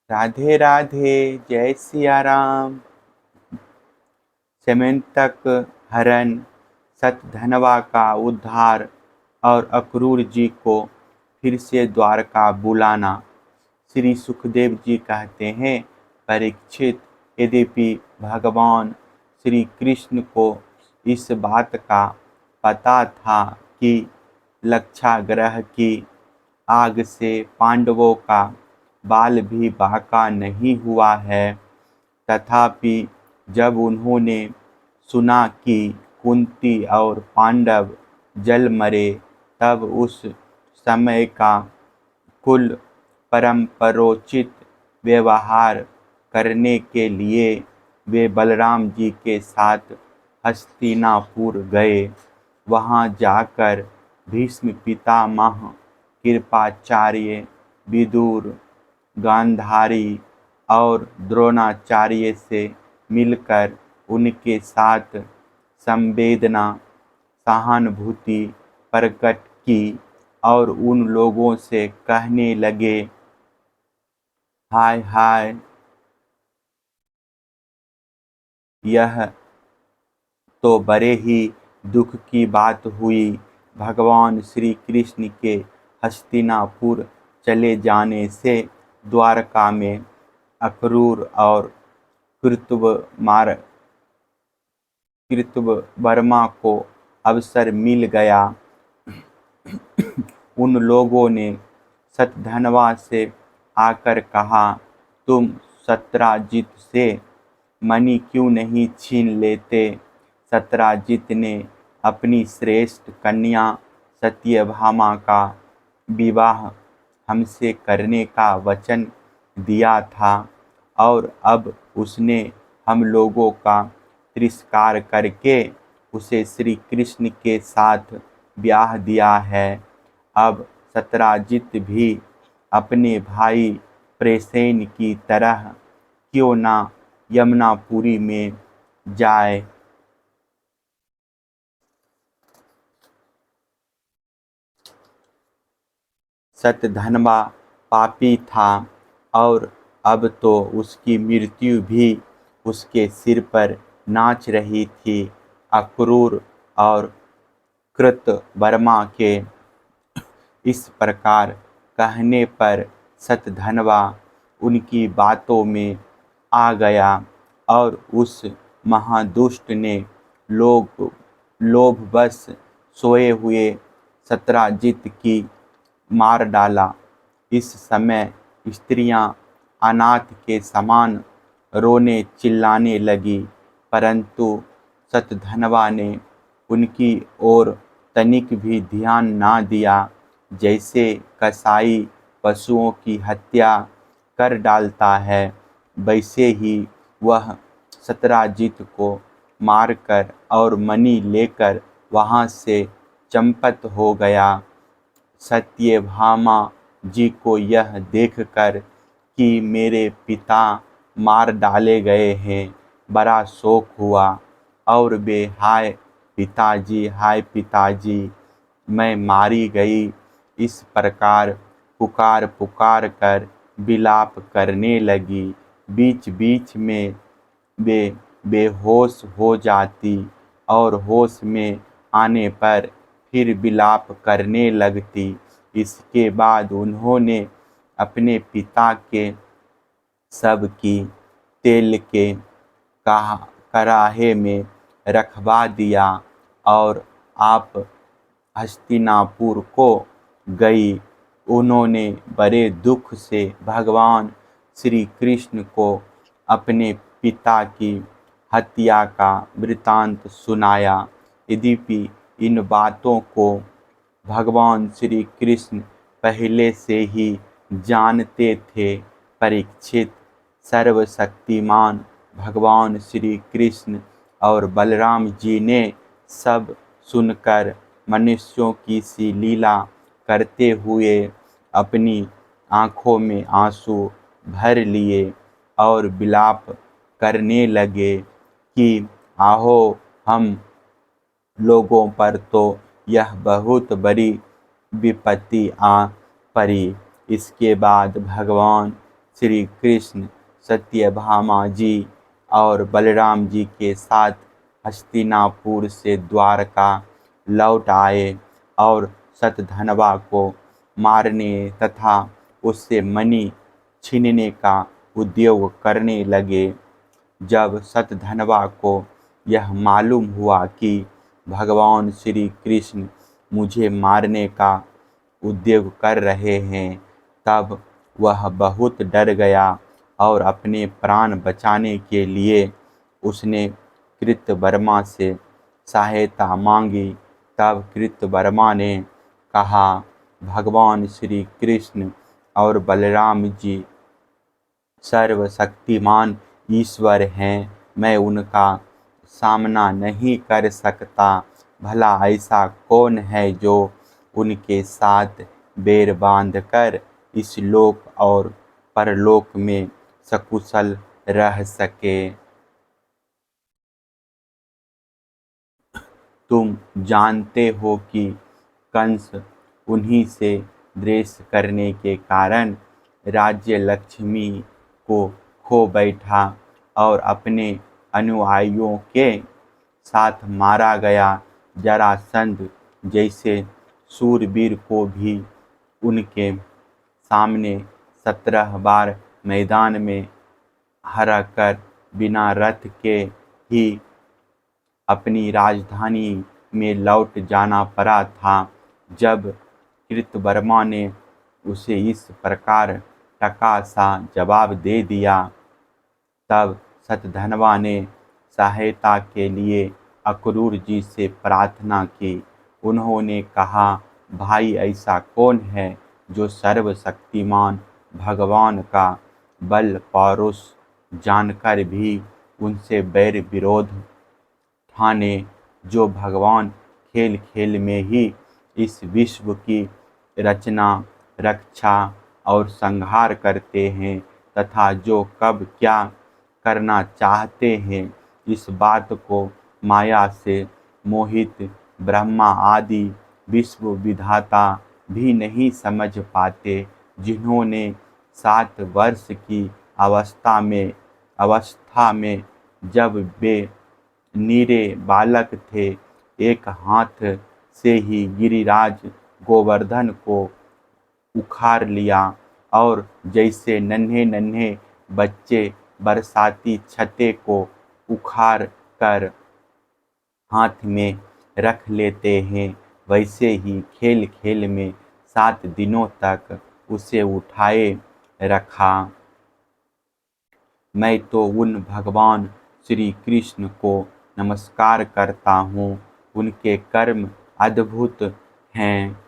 राधे राधे। जय सिया राम। समंतक हरण सतधनवा का उद्धार और अक्रूर जी को फिर से द्वारका बुलाना। श्री सुखदेव जी कहते हैं, परीक्षित, यद्यपि भगवान श्री कृष्ण को इस बात का पता था कि लक्षाग्रह की आग से पांडवों का बाल भी बांका नहीं हुआ है, तथापि जब उन्होंने सुना कि कुंती और पांडव जल मरे, तब उस समय का कुल परंपरोचित व्यवहार करने के लिए वे बलराम जी के साथ हस्तिनापुर गए। वहां जाकर भीष्म पितामह, कृपाचार्य, विदुर, गांधारी और द्रोणाचार्य से मिलकर उनके साथ संवेदना सहानुभूति प्रकट की और उन लोगों से कहने लगे, हाय हाय, यह तो बड़े ही दुख की बात हुई। भगवान श्री कृष्ण के हस्तिनापुर चले जाने से द्वारका में अक्रूर और कृतवर्मा को अवसर मिल गया। उन लोगों ने सतधनवा से आकर कहा, तुम सत्राजित से मणि क्यों नहीं छीन लेते? सत्राजित ने अपनी श्रेष्ठ कन्या सत्यभामा का विवाह हमसे करने का वचन दिया था और अब उसने हम लोगों का तिरस्कार करके उसे श्री कृष्ण के साथ ब्याह दिया है। अब सत्राजित भी अपने भाई प्रसेन की तरह क्यों ना यमुनापुरी में जाए। सतधनवा पापी था और अब तो उसकी मृत्यु भी उसके सिर पर नाच रही थी। अक्रूर और कृतवर्मा के इस प्रकार कहने पर सतधनवा उनकी बातों में आ गया और उस महादुष्ट ने लोभवश सोए हुए सत्राजित की मार डाला। इस समय स्त्रियां अनाथ के समान रोने चिल्लाने लगी, परंतु सतधनवा ने उनकी ओर तनिक भी ध्यान ना दिया। जैसे कसाई पशुओं की हत्या कर डालता है, वैसे ही वह सत्राजित को मारकर और मणि लेकर वहां से चंपत हो गया। सत्यभामा जी को यह देखकर कि मेरे पिता मार डाले गए हैं, बड़ा शोक हुआ और वे हाय पिताजी, मैं मारी गई, इस प्रकार पुकार पुकार कर विलाप करने लगी। बीच बीच में वे बेहोश हो जाती और होश में आने पर फिर विलाप करने लगती। इसके बाद उन्होंने अपने पिता के शव की तेल के कराहे में रखवा दिया और आप हस्तिनापुर को गई। उन्होंने बड़े दुख से भगवान श्री कृष्ण को अपने पिता की हत्या का वृतांत सुनाया। यद्यपि इन बातों को भगवान श्री कृष्ण पहले से ही जानते थे, परीक्षित, सर्वशक्तिमान भगवान श्री कृष्ण और बलराम जी ने सब सुनकर मनुष्यों की सी लीला करते हुए अपनी आँखों में आंसू भर लिए और विलाप करने लगे कि आहो, हम लोगों पर तो यह बहुत बड़ी विपत्ति आ पड़ी। इसके बाद भगवान श्री कृष्ण सत्यभामा जी और बलराम जी के साथ हस्तिनापुर से द्वारका लौट आए और शतधनवा को मारने तथा उससे मणि छीनने का उद्योग करने लगे। जब शतधनवा को यह मालूम हुआ कि भगवान श्री कृष्ण मुझे मारने का उद्योग कर रहे हैं, तब वह बहुत डर गया और अपने प्राण बचाने के लिए उसने कृतवर्मा से सहायता मांगी। तब कृतवर्मा ने कहा, भगवान श्री कृष्ण और बलराम जी सर्वशक्तिमान ईश्वर हैं, मैं उनका सामना नहीं कर सकता। भला ऐसा कौन है जो उनके साथ बैर बांधकर इस लोक और परलोक में सकुशल रह सके। तुम जानते हो कि कंस उन्हीं से द्वेष करने के कारण राज्य लक्ष्मी को खो बैठा और अपने अनुयायियों के साथ मारा गया। जरासंध जैसे शूरवीर को भी उनके सामने 17 बार मैदान में हराकर बिना रथ के ही अपनी राजधानी में लौट जाना पड़ा था। जब कृतवर्मा ने उसे इस प्रकार टका सा जवाब दे दिया, तब शतधनवा ने सहायता के लिए अक्रूर जी से प्रार्थना की। उन्होंने कहा, भाई ऐसा कौन है जो सर्वशक्तिमान भगवान का बल पौरुष जानकर भी उनसे बैर विरोध ठाने, जो भगवान खेल खेल में ही इस विश्व की रचना, रक्षा और संहार करते हैं तथा जो कब क्या करना चाहते हैं इस बात को माया से मोहित ब्रह्मा आदि विश्व विधाता भी नहीं समझ पाते। जिन्होंने 7 वर्ष की अवस्था में जब वे नीरे बालक थे, एक हाथ से ही गिरिराज गोवर्धन को उखाड़ लिया और जैसे नन्हे नन्हे बच्चे बरसाती छत्ते को उखाड़ कर हाथ में रख लेते हैं, वैसे ही खेल खेल में 7 दिनों तक उसे उठाए रखा। मैं तो उन भगवान श्री कृष्ण को नमस्कार करता हूँ। उनके कर्म अद्भुत हैं।